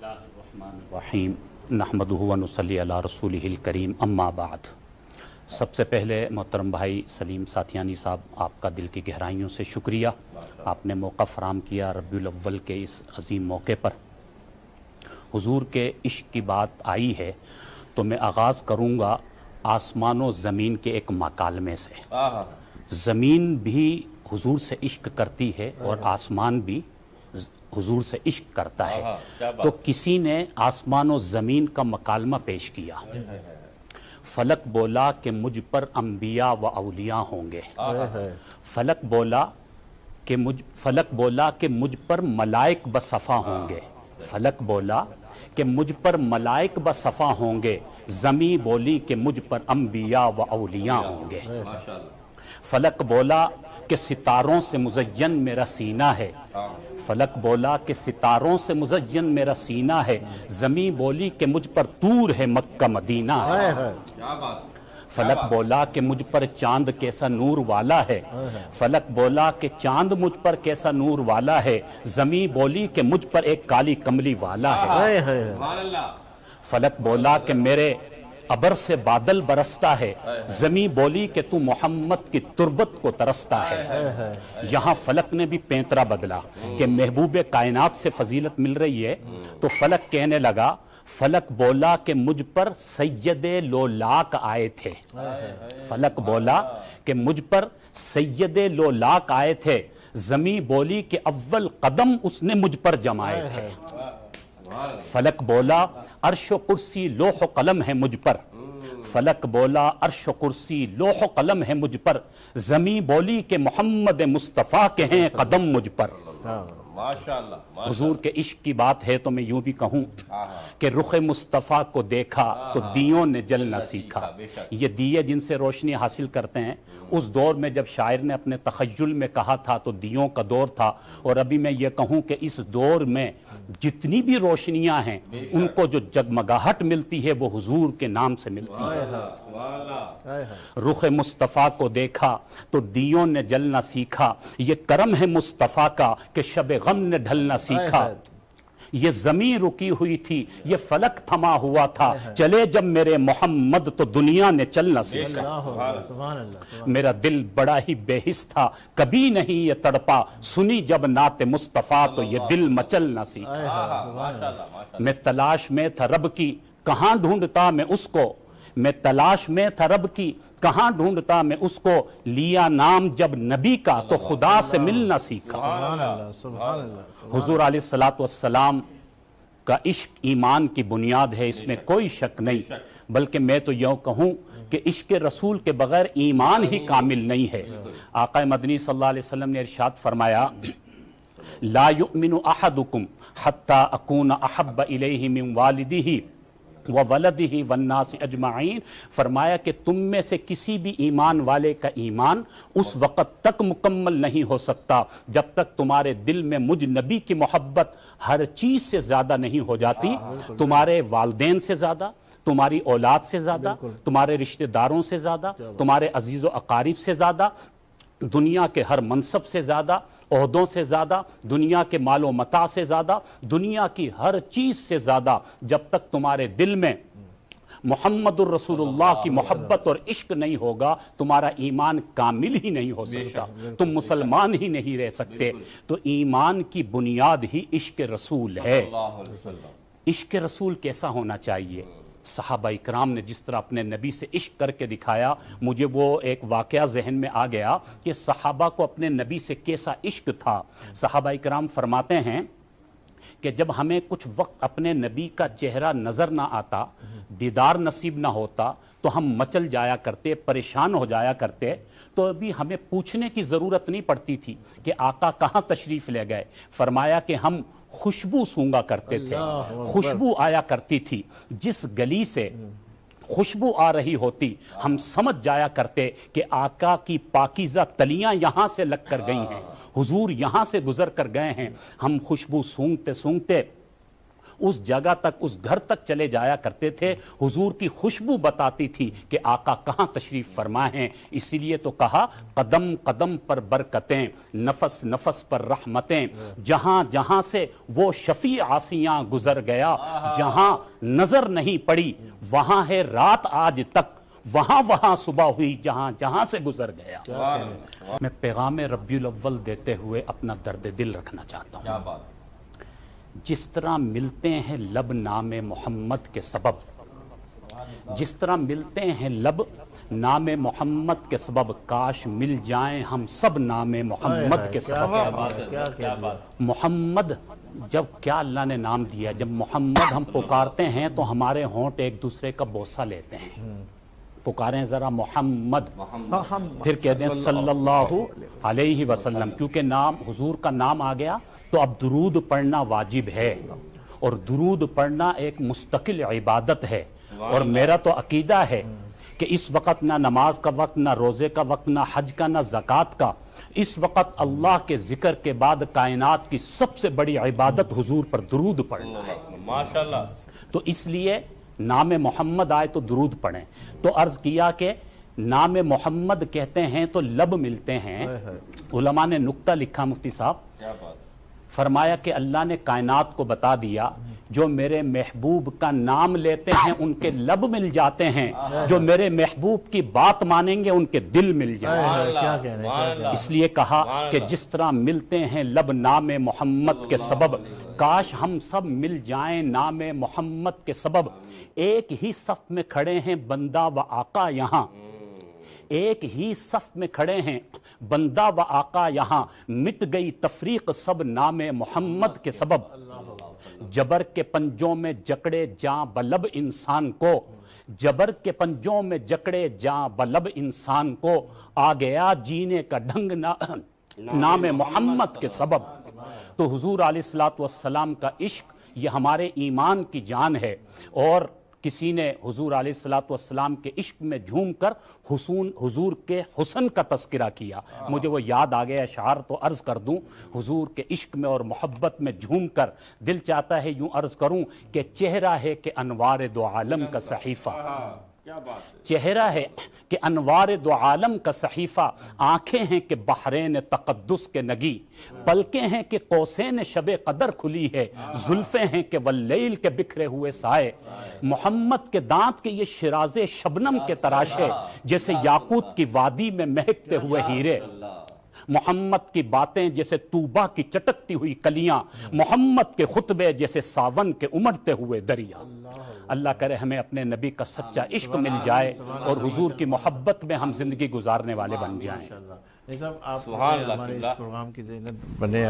बिस्मिल्लाहिर्रहमानिर्रहीम नहमदुहु व नुसल्ली अला रसूलिहिल करीम अम्मा बाद। सबसे पहले मोहतरम भाई सलीम साथियानी साहब, आपका दिल की गहराइयों से शुक्रिया। आपने मौका फ़राहम किया रबीउल अव्वल के इस अजीम मौके पर। हुजूर के इश्क की बात आई है तो मैं आगाज़ करूँगा आसमान व ज़मीन के एक मकालमे से। ज़मीन भी हुजूर से इश्क करती है और आसमान भी हुजूर से इश्क करता है। तो किसी ने आसमान और ज़मीन का मकालमा पेश किया। फलक बोला कि मुझ पर अंबिया व औलिया होंगे। फलक बोला कि मुझ पर मलाइक ब सफ़ा होंगे। फलक बोला कि मुझ पर मलाइक ब सफ़ा होंगे। ज़मी बोली कि मुझ पर अंबिया व औलिया होंगे। फलक बोला कि सितारों से मुज़य्यन मेरा सीना है। फलक बोला कि सितारों से मुज़य्यन मेरा सीना है। ज़मी बोली कि मुझ पर तूर है मक्का मदीना है। फलक बोला कि मुझ पर चांद कैसा नूर वाला है। फलक बोला कि चांद मुझ पर कैसा नूर वाला है। ज़मी बोली कि मुझ पर एक काली कमली वाला है। फलक बोला कि मेरे अबर से बादल बरसता है। ज़मी बोली कि तू मोहम्मद की तुरबत को तरसता है। यहाँ फलक ने भी पैंतरा बदला कि महबूब कायनात से फजीलत मिल रही है। तो फलक कहने लगा, फलक बोला कि मुझ पर सैयदे लोलाक आए थे। फलक बोला कि मुझ पर सैयदे लोलाक आए थे। ज़मी बोली कि अव्वल कदम उसने मुझ पर जमाए थे। फलक बोला अर्श कुर्सी लोह कलम है मुझ पर। फलक बोला अर्श कुर्सी लोह कलम है मुझ पर। ज़मी बोली कि मोहम्मद मुस्तफ़ा के हैं कदम मुझ पर। माशाअल्लाह। हुजूर के इश्क की बात है तो मैं यूं भी कहूं कि रुख मुस्तफ़ा को देखा तो दियों ने जल न सीखा। ये दिए जिनसे रोशनी हासिल करते हैं, उस दौर में जब शायर ने अपने तख़य्युल में कहा था तो दियों का दौर था। और अभी मैं ये कहूं कि इस दौर में जितनी भी रोशनियां हैं उनको जो जगमगाहट मिलती है वो हुजूर के नाम से मिलती है। रुख मुस्तफ़ा को देखा तो दियों ने जल न सीखा। ये करम है मुस्तफ़ा का कि शब गम ने ढल न सीखा। ये ज़मीन रुकी हुई थी, ये फलक थमा हुआ था। चले जब मेरे मोहम्मद तो दुनिया ने चल न सीखा। मेरा दिल बड़ा ही बेहिस था, कभी नहीं ये तड़पा। सुनी जब नाते मुस्तफ़ा तो ये दिल मचल न सीखा। मैं तलाश में था रब की, कहाँ ढूंढता मैं उसको। मैं तलाश में था रब की, कहाँ ढूंढता मैं उसको। लिया नाम जब नबी का तो खुदा से मिलना सीखा। हुजूर अलैहिस्सलातु वस्सलाम का इश्क ईमान की बुनियाद है, इसमें कोई शक नहीं। बल्कि मैं तो यूं कहूं कि इश्क रसूल के बगैर ईमान ही कामिल नहीं है। आका मदनी सल्लल्लाहु अलैहि वसल्लम ने इरशाद फरमाया, ला युमिनु अहदुकुम हत्ता अकून अहब्ब इलैहि मिन वालिदिही व वलदिही वन्नास अजमाइन। फरमाया कि तुम में से किसी भी ईमान वाले का ईमान उस वक़्त तक मुकम्मल नहीं हो सकता जब तक तुम्हारे दिल में मुझ नबी की मोहब्बत हर चीज़ से ज़्यादा नहीं हो जाती। तुम्हारे वालदैन से ज़्यादा, तुम्हारी औलाद से ज़्यादा, तुम्हारे रिश्तेदारों से ज़्यादा, तुम्हारे अजीज़ व अकारीब से ज़्यादा, दुनिया के हर मनसब से ज़्यादा, ओहदों से ज़्यादा, दुनिया के मालो मता से ज़्यादा, दुनिया की हर चीज़ से ज़्यादा, जब तक तुम्हारे दिल में मुहम्मदुर रसूलुल्लाह की मोहब्बत और इश्क नहीं होगा, तुम्हारा ईमान कामिल ही नहीं हो सकता, तुम मुसलमान ही नहीं रह सकते। तो ईमान की बुनियाद ही इश्क रसूल है। इश्क रसूल कैसा होना चाहिए? सहाबा इकराम ने जिस तरह अपने नबी से इश्क करके दिखाया, मुझे वो एक वाक़या जहन में आ गया कि सहाबा को अपने नबी से कैसा इश्क था। सहाबा इकराम फरमाते हैं कि जब हमें कुछ वक्त अपने नबी का चेहरा नज़र ना आता, दीदार नसीब ना होता, तो हम मचल जाया करते, परेशान हो जाया करते। तो अभी हमें पूछने की ज़रूरत नहीं पड़ती थी कि आका कहाँ तशरीफ़ ले गए। फरमाया कि हम खुशबू सूंघा करते थे, खुशबू आया करती थी। जिस गली से खुशबू आ रही होती, हम समझ जाया करते कि आका की पाकीज़ा तलियां यहाँ से लग कर गई हैं, हुजूर यहाँ से गुजर कर गए हैं। हम खुशबू सूंघते सूंघते उस जगह तक, उस घर तक चले जाया करते थे। हुजूर की खुशबू बताती थी कि आका कहाँ तशरीफ फरमा हैं। इसीलिए तो कहा कदम कदम पर बरकतें, नफस नफस पर रहमतें, जहां जहां से वो शफी आसियां गुजर गया, जहां नजर नहीं पड़ी वहां है रात आज तक, वहां वहां सुबह हुई जहां जहां से गुजर गया। मैं पैगाम रब्बियुल अव्वल देते हुए अपना दर्द दिल रखना चाहता हूं। जिस तरह मिलते हैं लब नामे मोहम्मद के सबब, जिस तरह मिलते हैं लब नामे मोहम्मद के सबब, काश मिल जाएं हम सब नामे मोहम्मद के सबब। मोहम्मद, जब क्या अल्लाह ने नाम दिया, जब मोहम्मद हम पुकारते हैं तो हमारे होंठ एक दूसरे का बोसा लेते हैं। पुकारें जरा मोहम्मद, फिर कह दें सल्लल्लाहु अलैहि वसल्लम, क्योंकि नाम हुजूर का नाम आ गया तो अब दुरूद पढ़ना वाजिब है, और दुरूद पढ़ना एक मुस्तकिल इबादत है। और मेरा तो अकीदा है कि इस वक्त ना नमाज का वक्त, ना रोज़े का वक्त, ना हज का, ना ज़कात का, इस वक्त अल्लाह के जिक्र के बाद कायनात की सबसे बड़ी इबादत हुजूर पर दुरूद पढ़ना है। माशाअल्लाह। तो इसलिए नाम मोहम्मद आए तो दुरूद पढ़ें। तो अर्ज किया कि नाम मोहम्मद कहते हैं तो लब मिलते हैं। उलमा ने नुक्ता लिखा मुफ्ती साहब, फरमाया कि अल्लाह ने कायनात को बता दिया, जो मेरे महबूब का नाम लेते हैं उनके लब मिल जाते हैं, जो मेरे महबूब की बात मानेंगे उनके दिल मिल जाएंगे। इसलिए कहा कि जिस तरह मिलते हैं लब नामे मोहम्मद के सबब, काश हम सब मिल जाएं नामे मोहम्मद के सबब। एक ही सफ में खड़े हैं बंदा व आका यहाँ, एक ही सफ में खड़े हैं बंदा व आका यहाँ, मिट गई तफरीक सब नामे मोहम्मद के सबब। जबर के पंजों में जकड़े जा बलब इंसान को, जबर के पंजों में जकड़े जा बलब इंसान को, आ गया जीने का ढंग नामे मोहम्मद के सबब। तो हुजूर अलैहिस्सलातु वस्सलाम का इश्क ये हमारे ईमान की जान है। और किसी ने हुजूर अलैहिस्सलातु वस्सलाम के इश्क में झूमकर हुजूर के हुस्न का तस्करा किया। मुझे वो याद आ गया अशार, तो अर्ज कर दूं, हुजूर के इश्क में और मोहब्बत में झूमकर दिल चाहता है यूं अर्ज करूं कि चेहरा है कि अनवार दो आलम का सहीफा, चेहरा है कि अनवार दो आलम का सहीफा, आंखें हैं कि बहरेन तकद्दुस के नगी, पलकें हैं कि कौसेन शबे कदर खुली है, जुल्फे हैं कि वल्लैल के बिखरे हुए साए, मोहम्मद के दांत के ये शिराजे शबनम के तराशे, जैसे याकूत की वादी में महकते हुए हीरे, मोहम्मद की बातें जैसे तूबा की चटकती हुई कलियां, मोहम्मद के खुतबे जैसे सावन के उमड़ते हुए दरिया। अल्लाह करे हमें अपने नबी का सच्चा इश्क मिल जाए और हुजूर की मोहब्बत में हम जिंदगी गुजारने वाले बन जाएं। आप हमारे इस प्रोग्राम की ज़ीनत बने।